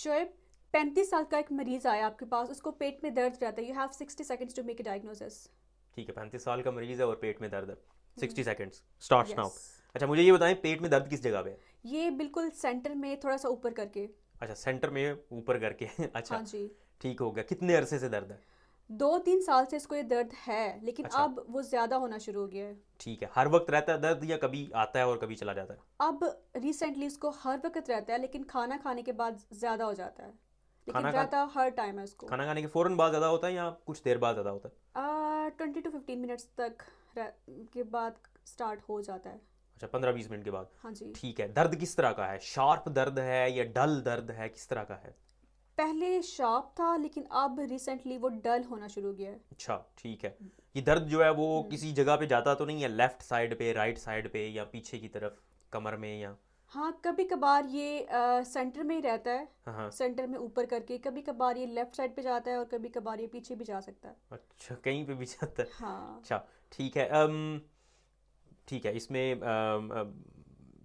शोएब, 35 साल का एक मरीज आया आपके पास, उसको पेट में दर्द रहता है। You have 60 seconds to make a diagnosis. ठीक है, 35 साल का मरीज है और पेट में दर्द है। 60 सेकेंड्स स्टार्ट्स यस। नाउ। अच्छा, मुझे ये बताएं पेट में दर्द किस जगह पे है? ये बिल्कुल सेंटर में, थोड़ा सा ऊपर करके। अच्छा, सेंटर में ऊपर करके हाँ अच्छा, जी। ठीक हो गया। कितने अरसे से दर्द है? 2-3 साल से इसको ये दर्द है, लेकिन अच्छा, अब वो ज़्यादा होना शुरू हो गया है। ठीक है। हर वक्त रहता है दर्द या कभी आता है और कभी चला जाता है? अब रिसेंटली इसको हर वक्त रहता है, लेकिन खाना खाने के बाद ज़्यादा हो जाता है। लेकिन खाना खा रहता हर टाइम है उसको। खाना खाने के फ़ौरन बाद ज़्यादा होता है या कुछ देर बाद ज़्यादा होता है? 20 to 15 मिनट्स तक के बाद स्टार्ट हो जाता है। अच्छा, 15-20 मिनट के बाद। हाँ जी। ठीक है। दर्द किस तरह का है? शार्प दर्द है या डल दर्द है? किस तरह का है? पहले शार्प था, लेकिन अब रिसेंटली वो डल होना शुरू हो गया है। अच्छा, ठीक है। ये दर्द जो है वो हम्म। किसी जगह पे जाता तो नहीं है? लेफ्ट साइड पे, राइट साइड पे या पीछे की तरफ, कमर में या? हाँ, कभी कभार ये सेंटर में ही रहता है। हाँ हाँ। सेंटर में ऊपर करके कभी कभार ये लेफ्ट साइड पे जाता है, और कभी कभार ये पीछे भी जा सकता है। अच्छा, कहीं पे भी जाता है। हाँ। अच्छा, ठीक है। ठीक है, इसमें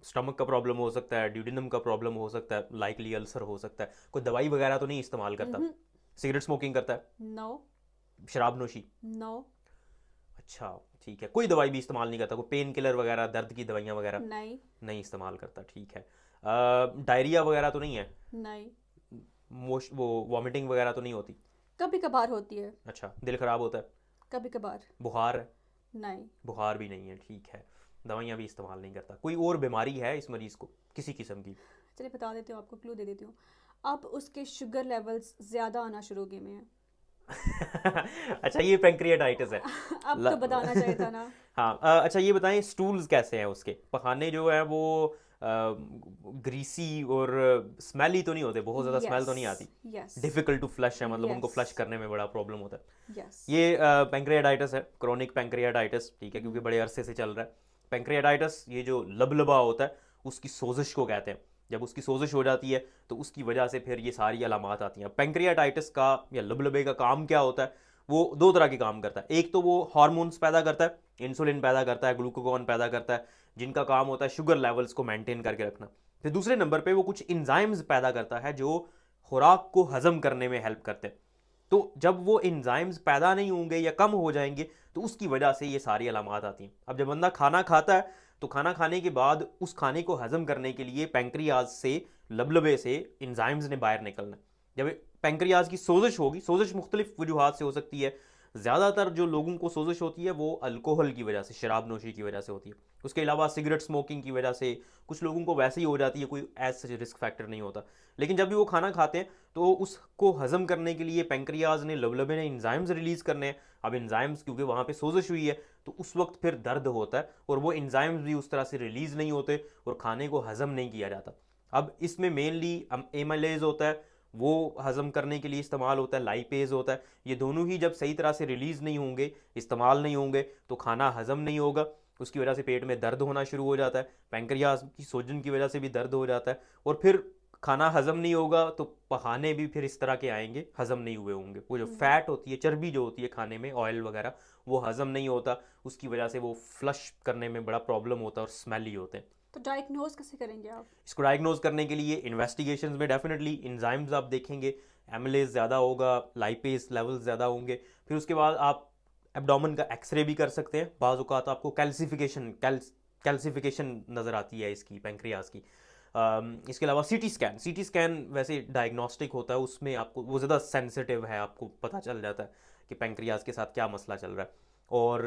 स्टमक का प्रॉब्लम हो सकता है, ड्यूडिनम का प्रॉब्लम हो सकता है, लाइकली अल्सर हो सकता है। कोई दवाई वगैरह तो नहीं इस्तेमाल करता? सिगरेट स्मोकिंग करता है? नो। शराब नोशी? नो। अच्छा, ठीक है। कोई दवाई भी इस्तेमाल नहीं करता? कोई पेन किलर वगैरह, दर्द की दवाइयाँ वगैरह? नहीं। नहीं इस्तेमाल करता, ठीक है। डायरिया वगैरह तो नहीं है? नहीं। वो वॉमिटिंग वगैरह तो नहीं होती? कभी कभार होती है। अच्छा, दिल खराब होता है? कभी कभार। बुखार है? नहीं। बुखार भी नहीं है, ठीक है। दवाइयाँ भी इस्तेमाल नहीं करता। कोई और बीमारी है इस मरीज़ को किसी किस्म की? चलिए बता देती हूँ, आपको क्लू दे देती हूँ। अब उसके शुगर लेवल्स ज़्यादा आना शुरू हो गए में हैं। अच्छा, ये पेंक्रियाटाइटिस है। अब तो बताना चाहिए था ना। हाँ, अच्छा ये बताएं स्टूल्स कैसे हैं उसके? पखाने जो है वो ग्रीसी और स्मेली तो नहीं होते? बहुत ज़्यादा स्मेल यस। तो नहीं आती? यस। डिफ़िकल्ट टू फ्लश है, मतलब उनको यस। फ्लश करने में बड़ा प्रॉब्लम होता है। यस। ये पेंक्रियाटाइटिस है, क्रोनिक पेंक्रियाटाइटिस, ठीक है, क्योंकि बड़े अरसे से चल रहा है। पेंक्रियाटाइटिस ये जो लबलबा होता है उसकी सोजिश को कहते हैं। जब उसकी सोजिश हो जाती है तो उसकी वजह से फिर ये सारी अलामात आती हैं। पेंक्रियाटाइटिस का या लबलबे का काम क्या होता है? वो दो तरह के काम करता है। एक तो वो हार्मोन्स पैदा करता है, इंसुलिन पैदा करता है, ग्लूकागॉन पैदा करता है, जिनका काम होता है शुगर लेवल्स को मेंटेन करके रखना। फिर दूसरे नंबर पे वो कुछ इंजाइम्स पैदा करता है जो खुराक को हजम करने में हेल्प करते हैं। तो जब वो एंजाइम्स पैदा नहीं होंगे या कम हो जाएंगे तो उसकी वजह से ये सारी अलामात आती हैं। अब जब बंदा खाना खाता है तो खाना खाने के बाद उस खाने को हजम करने के लिए पेंक्रियाज से, लबलबे से एंजाइम्स ने बाहर निकलना है। जब पेंक्रियाज की सोजिश होगी, सोजिश मुख्तलिफ वजूहात से हो सकती है। ज़्यादातर जो लोगों को सोजिश होती है वो अल्कोहल की वजह से, शराब नोशी की वजह से होती है। उसके अलावा सिगरेट स्मोकिंग की वजह से कुछ लोगों को वैसे ही हो जाती है, कोई एज सच रिस्क फैक्टर नहीं होता। लेकिन जब भी वो खाना खाते हैं तो उसको हजम करने के लिए पेंक्रियाज ने, लबलबे ने इंजाइम्स रिलीज करने हैं। अब इंजाइम्स क्योंकि वहाँ पे सोजिश हुई है तो उस वक्त फिर दर्द होता है, और वो इंजाइम्स भी उस तरह से रिलीज नहीं होते और खाने को हजम नहीं किया जाता। अब इसमें मेनली एमाइलेज होता है, वो हजम करने के लिए इस्तेमाल होता है, लाइपेज होता है। ये दोनों ही जब सही तरह से रिलीज नहीं होंगे, इस्तेमाल नहीं होंगे, तो खाना हजम नहीं होगा। उसकी वजह से पेट में दर्द होना शुरू हो जाता है, पेंक्रियाज की सोजन की वजह से भी दर्द हो जाता है, और फिर खाना हजम नहीं होगा तो पखाने भी फिर इस तरह के आएंगे, हजम नहीं हुए होंगे। वो जो फैट होती है, चर्बी जो होती है खाने में, ऑयल वगैरह, वो हजम नहीं होता। उसकी वजह से वो फ्लश करने में बड़ा प्रॉब्लम होता है और स्मेली होते हैं। तो डायग्नोज कैसे करेंगे आप? इसको डायग्नोज करने के लिए इन्वेस्टिगेशन में डेफिनेटली इंजाइम्स आप देखेंगे, एमिलेज ज़्यादा होगा, लाइपेज लेवल ज़्यादा होंगे। फिर उसके बाद आप एब्डोमेन का एक्सरे भी कर सकते हैं। बाज़ औक़ात आपको कैल्सिफिकेशन नज़र आती है इसकी, पेंक्रियाज की। इसके अलावा सीटी स्कैन वैसे डायग्नोस्टिक होता है, उसमें आपको वो ज़्यादा सेंसिटिव है, आपको पता चल जाता है कि पेंक्रियाज के साथ क्या मसला चल रहा है। और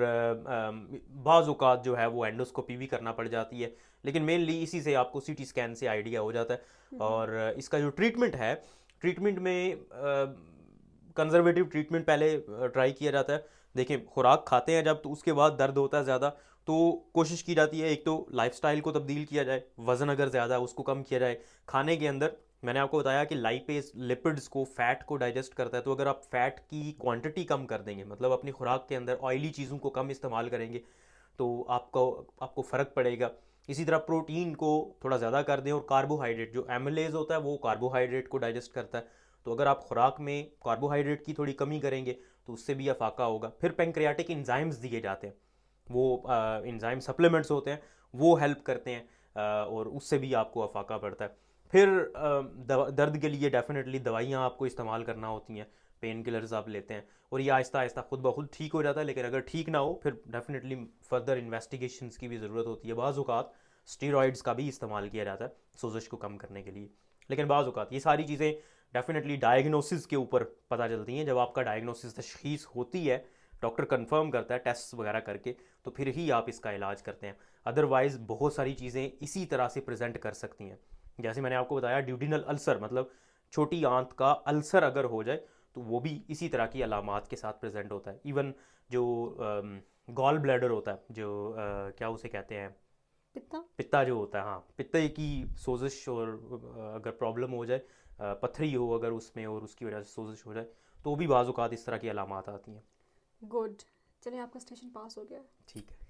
बाज़ औक़ात जो है वो एंडोस्कोपी भी करना पड़ जाती है, लेकिन मेनली इसी से आपको सीटी स्कैन से आइडिया हो जाता है। और इसका जो ट्रीटमेंट है, ट्रीटमेंट में कंजर्वेटिव ट्रीटमेंट पहले ट्राई किया जाता है। देखिए, खुराक खाते हैं जब तो उसके बाद दर्द होता है ज़्यादा, तो कोशिश की जाती है एक तो लाइफस्टाइल को तब्दील किया जाए, वज़न अगर ज़्यादा है उसको कम किया जाए। खाने के अंदर मैंने आपको बताया कि लाइपेज लिपिड्स को, फैट को डाइजेस्ट करता है, तो अगर आप फैट की क्वांटिटी कम कर देंगे, मतलब अपनी खुराक के अंदर ऑयली चीज़ों को कम इस्तेमाल करेंगे, तो आपको आपको फ़र्क पड़ेगा। इसी तरह प्रोटीन को थोड़ा ज़्यादा कर दें, और कार्बोहाइड्रेट, जो एमिलेज होता है वो कार्बोहाइड्रेट को डाइजेस्ट करता है, तो अगर आप खुराक में कार्बोहाइड्रेट की थोड़ी कमी करेंगे तो उससे भी अफाका होगा। फिर पेंक्रियाटिक इंजाइम्स दिए जाते हैं, वो इंजाइम सप्लीमेंट्स होते हैं, वो हेल्प करते हैं, और उससे भी आपको अफाका पड़ता है। फिर दर्द के लिए डेफिनेटली दवाइयाँ आपको इस्तेमाल करना होती हैं, पेन किलर्स आप लेते हैं और ये आहिस्ता आहिस्ता खुद ब खुद ठीक हो जाता है। लेकिन अगर ठीक ना हो फिर डेफिनेटली फर्दर इन्वेस्टिगेशंस की भी ज़रूरत होती है। बाज़ औक़ात स्टीरॉइड्स का भी इस्तेमाल किया जाता है सोजिश को कम करने के लिए। लेकिन बाज़ औक़ात ये सारी चीज़ें डेफिनेटली डायग्नोसिस के ऊपर पता चलती हैं। जब आपका डायग्नोसिस तशख़ीस होती है, डॉक्टर कंफर्म करता है टेस्ट वगैरह करके, तो फिर ही आप इसका इलाज करते हैं। अदरवाइज़ बहुत सारी चीज़ें इसी तरह से प्रेजेंट कर सकती हैं। जैसे मैंने आपको बताया ड्यूडिनल अल्सर, मतलब छोटी आंत का अल्सर अगर हो जाए तो वो भी इसी तरह की अलामात के साथ प्रेजेंट होता है। इवन जो गॉल ब्लैडर होता है, जो क्या उसे कहते हैं, पित्ता जो होता है, हाँ, पित्ते की सोजिश और अगर प्रॉब्लम हो जाए, पथरी हो अगर उसमें और उसकी वजह से सोजिश हो जाए, तो भी बाज़ औक़ात इस तरह की अलामात आती हैं। गुड, चलिए आपका स्टेशन पास हो गया। ठीक है।